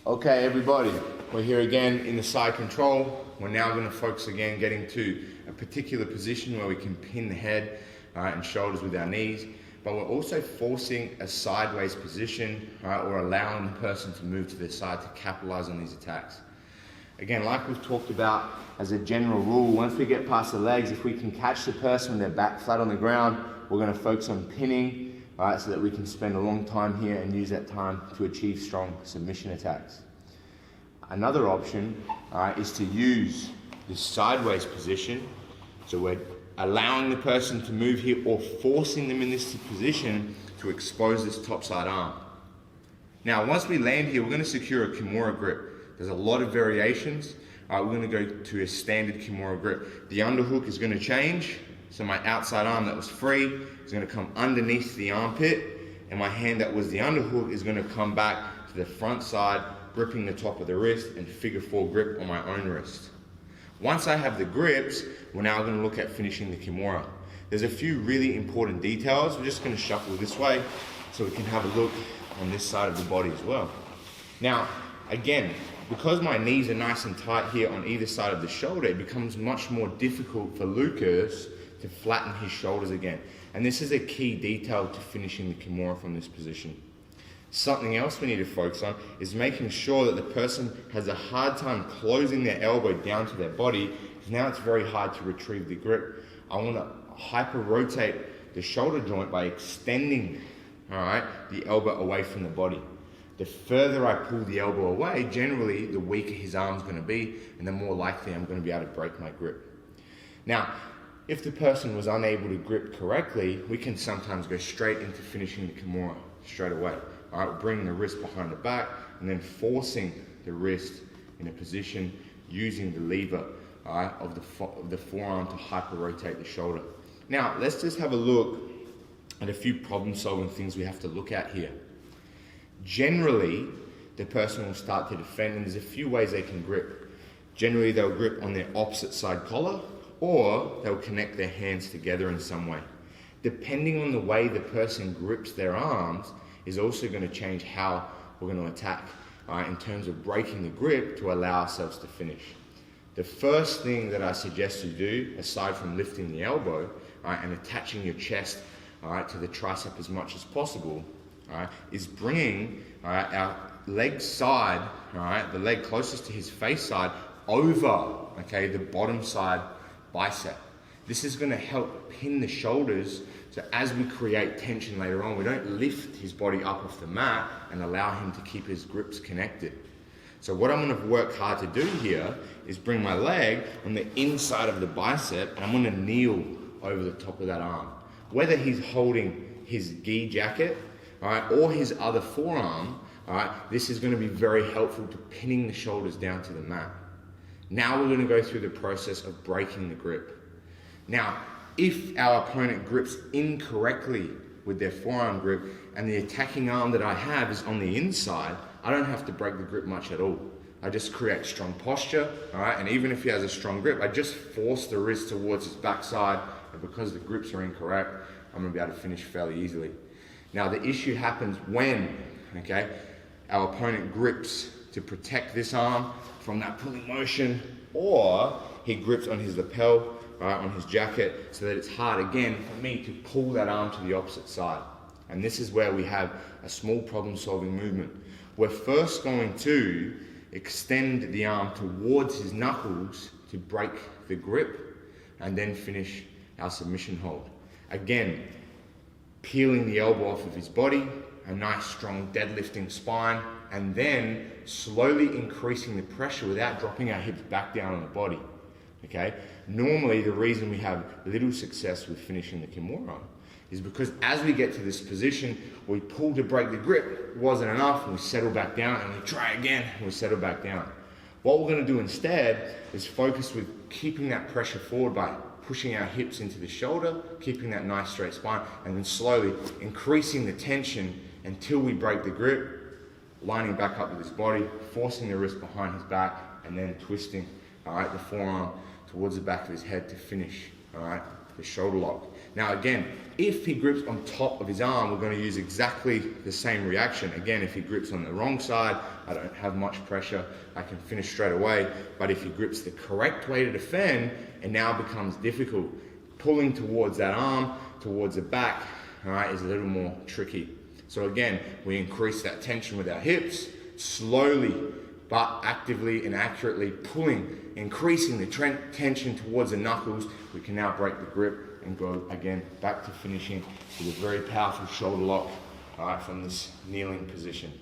Okay everybody, we're here again in the side control. We're now going to focus again getting to a particular position where we can pin the head and shoulders with our knees, but we're also forcing a sideways position or allowing the person to move to their side to capitalize on these attacks. Again, like we've talked about as a general rule, once we get past the legs, if we can catch the person with their back flat on the ground, we're going to focus on pinning, so that we can spend a long time here and use that time to achieve strong submission attacks. Another option is to use this sideways position. So we're allowing the person to move here or forcing them in this position to expose this top side arm. Now, once we land here, we're going to secure a Kimura grip. There's a lot of variations. We're going to go to a standard Kimura grip. The underhook is going to change. So my outside arm that was free is going to come underneath the armpit, and my hand that was the underhook is going to come back to the front side, gripping the top of the wrist and figure 4 grip on my own wrist. Once I have the grips, we're now going to look at finishing the Kimura. There's a few really important details. We're just going to shuffle this way so we can have a look on this side of the body as well. Now, again, because my knees are nice and tight here on either side of the shoulder, it becomes much more difficult for Lucas to flatten his shoulders again. And this is a key detail to finishing the Kimura from this position. Something else we need to focus on is making sure that the person has a hard time closing their elbow down to their body, because now it's very hard to retrieve the grip. I want to hyper rotate the shoulder joint by extending, the elbow away from the body. The further I pull the elbow away, generally the weaker his arm's going to be, and the more likely I'm going to be able to break my grip. Now, if the person was unable to grip correctly, we can sometimes go straight into finishing the Kimura straight away. Bringing the wrist behind the back and then forcing the wrist in a position using the lever of the forearm to hyper rotate the shoulder. Now, let's just have a look at a few problem solving things we have to look at here. Generally, the person will start to defend, and there's a few ways they can grip. Generally, they'll grip on their opposite side collar, or they'll connect their hands together in some way. Depending on the way the person grips their arms is also going to change how we're going to attack in terms of breaking the grip to allow ourselves to finish. The first thing that I suggest you do, aside from lifting the elbow and attaching your chest to the tricep as much as possible, is bringing our leg side, the leg closest to his face side, over the bottom side bicep. This is going to help pin the shoulders, so as we create tension later on, we don't lift his body up off the mat and allow him to keep his grips connected. So what I'm going to work hard to do here is bring my leg on the inside of the bicep, and I'm going to kneel over the top of that arm. Whether he's holding his gi jacket, or his other forearm, this is going to be very helpful to pinning the shoulders down to the mat. Now we're going to go through the process of breaking the grip. Now, if our opponent grips incorrectly with their forearm grip and the attacking arm that I have is on the inside, I don't have to break the grip much at all. I just create strong posture, and even if he has a strong grip, I just force the wrist towards his backside, and because the grips are incorrect, I'm going to be able to finish fairly easily. Now, the issue happens when, our opponent grips to protect this arm from that pulling motion, or he grips on his lapel, on his jacket, so that it's hard again for me to pull that arm to the opposite side. And this is where we have a small problem solving movement. We're first going to extend the arm towards his knuckles to break the grip, and then finish our submission hold. Again, peeling the elbow off of his body, a nice strong deadlifting spine, and then slowly increasing the pressure without dropping our hips back down on the body. Normally the reason we have little success with finishing the Kimura is because as we get to this position, we pull to break the grip, wasn't enough, and we settle back down, and we try again, and we settle back down. What we're going to do instead is focus with keeping that pressure forward by pushing our hips into the shoulder, keeping that nice straight spine, and then slowly increasing the tension until we break the grip, lining back up with his body, forcing the wrist behind his back, and then twisting the forearm towards the back of his head to finish the shoulder lock. Now again, if he grips on top of his arm, we're going to use exactly the same reaction. Again, if he grips on the wrong side, I don't have much pressure, I can finish straight away. But if he grips the correct way to defend, it now becomes difficult. Pulling towards that arm, towards the back, all right, is a little more tricky. So again, we increase that tension with our hips, slowly but actively and accurately pulling, increasing the tension towards the knuckles. We can now break the grip and go again back to finishing with a very powerful shoulder lock, all right, from this kneeling position.